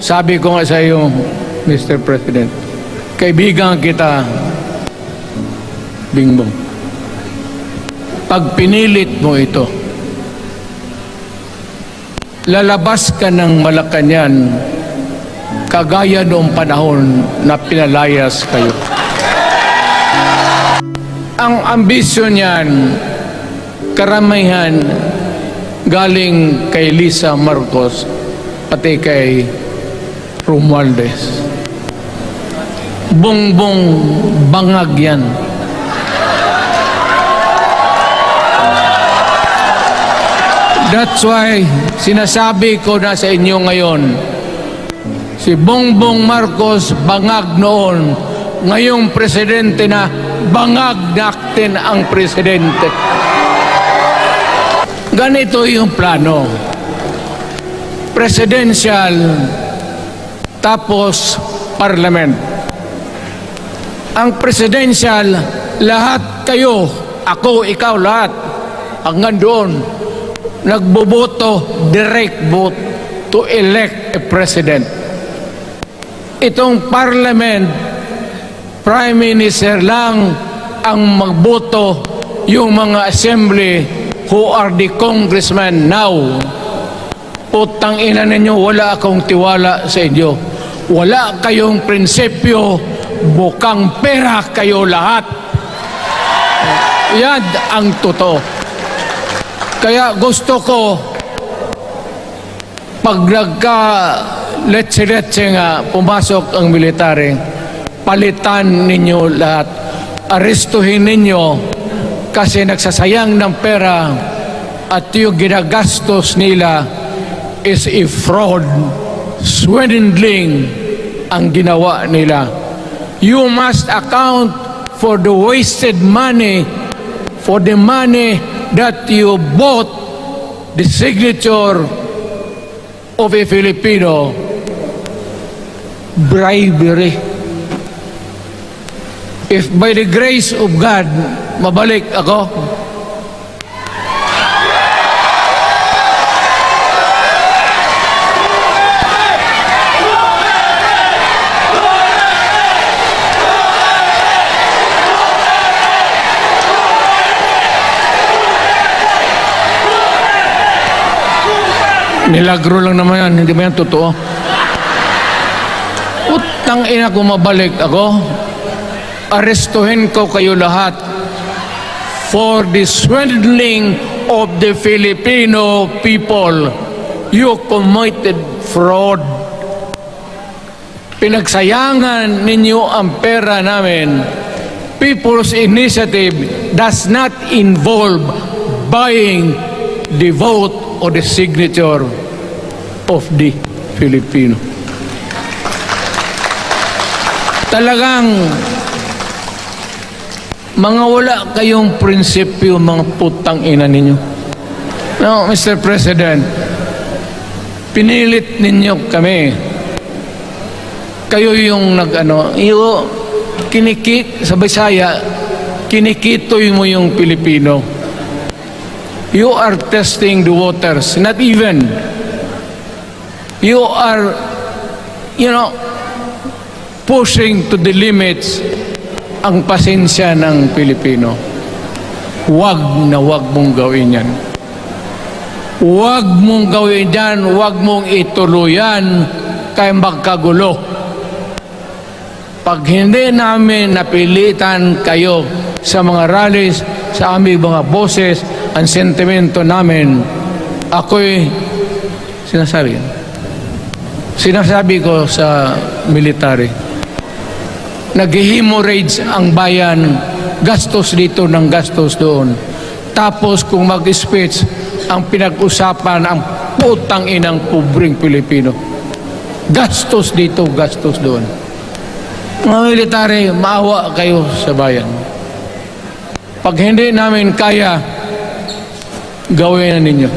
sabi ko nga sa iyo, Mr. President, kaibigan kita, Bingbong. Pag pinilit mo ito, lalabas ka ng Malacanang kagaya noong panahon na pinalayas kayo. Ang ambisyon niyan, karamihan galing kay Lisa Marcos pati kay Romualdez. Bongbong bangag yan. That's why sinasabi ko na sa inyo ngayon, si Bongbong Marcos bangag noon, ngayong presidente na bangag natin ang presidente. Ganito yung plano. Presidential, tapos parliament. Ang presidential, lahat kayo, ako, ikaw, lahat, hanggang doon, nagboboto, direct vote to elect a president. Itong parliament, prime minister lang ang magboto, yung mga assembly who are the congressmen now. Putang ina ninyo, wala akong tiwala sa inyo. Wala kayong prinsipyo, bukang pera kayo lahat. Yan ang totoo. Kaya gusto ko, pag nagka-letse-letse nga pumasok ang military, palitan ninyo lahat. Arestuhin ninyo kasi nagsasayang ng pera at yung ginagastos nila is a fraud, swindling ang ginawa nila. You must account for the wasted money, for the money that you bought the signature of a Filipino. Bribery. If by the grace of God, mabalik ako, nilagro lang naman yan, hindi ba yan totoo? Utang ina ko, mabalik ako, arestuhin ko kayo lahat for the swindling of the Filipino people. You committed fraud. Pinagsayangan ninyo ang pera namin. People's Initiative does not involve buying the vote or the signature of the Filipino. Talagang mga wala kayong prinsipyo, mga putang ina ninyo. No, Mr. President, pinilit ninyo kami. Kayo yung sa Bisaya, kinikitoy mo yung Pilipino. You are testing the waters, not even. You are, pushing to the limits ang pasensya ng Pilipino. Huwag mong gawin yan. Huwag mong gawin yan, huwag mong ituluyan kaya magkagulo. Pag hindi namin napilitan kayo sa mga rallies, sa aming mga boses, ang sentimento namin, ako'y sinasabi ko sa military, nag-hemorrhage ang bayan, gastos dito ng gastos doon. Tapos kung mag-speech, ang pinag-usapan ang putang inang pobreng Pilipino. Gastos dito, gastos doon. Mga military, maawa kayo sa bayan. Pag hindi namin kaya, gawin na ninyo.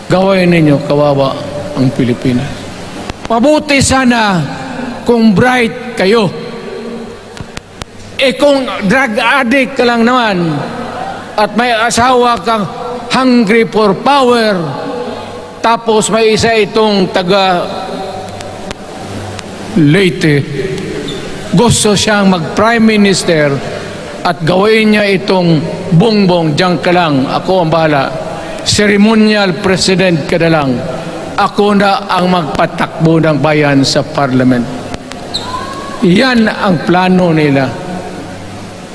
Gawin ninyo, kawawa ang Pilipinas. Mabuti sana kung bright kayo. Kung drug addict ka lang naman, at may asawa kang hungry for power, Tapos may isa itong taga Leyte. Gusto siyang mag-prime minister at gawin niya itong bongbong, diyan ka lang, ako ang bahala. Ceremonial president ka na lang. Ako na ang magpatakbo ng bayan sa parliament. Yan ang plano nila.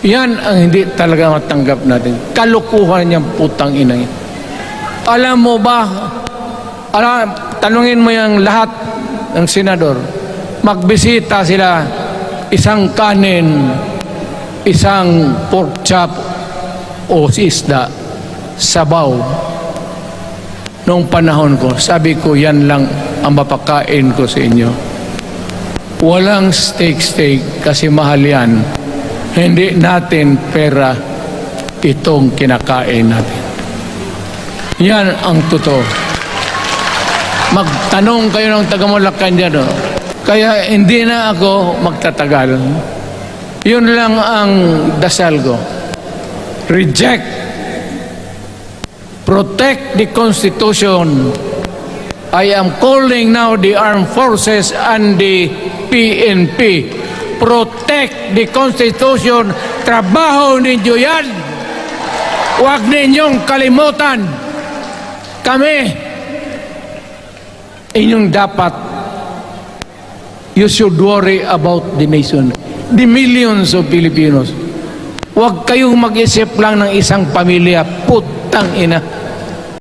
Yan ang hindi talaga matanggap natin. Kalukuhan niyang putang inang. Alam mo ba, tanungin mo yung lahat ng senador, magbisita sila, isang kanin, isang pork chop o isda, sabaw. Noong panahon ko, sabi ko, yan lang ang mapakain ko sa inyo. Walang steak kasi mahal yan. Hindi natin pera itong kinakain natin. Yan ang totoo. Magtanong kayo ng taga-Mulacan dyan. Oh. Kaya hindi na ako magtatagal. Yun lang ang dasal ko. Reject. Protect the Constitution. I am calling now the armed forces and the PNP. Protect the Constitution. Trabaho ninyo yan. Huwag ninyong kalimutan. Kami, inyong dapat, you should worry about the nation. The millions of Filipinos. Huwag kayong mag-isip lang ng isang pamilya. Putang ina.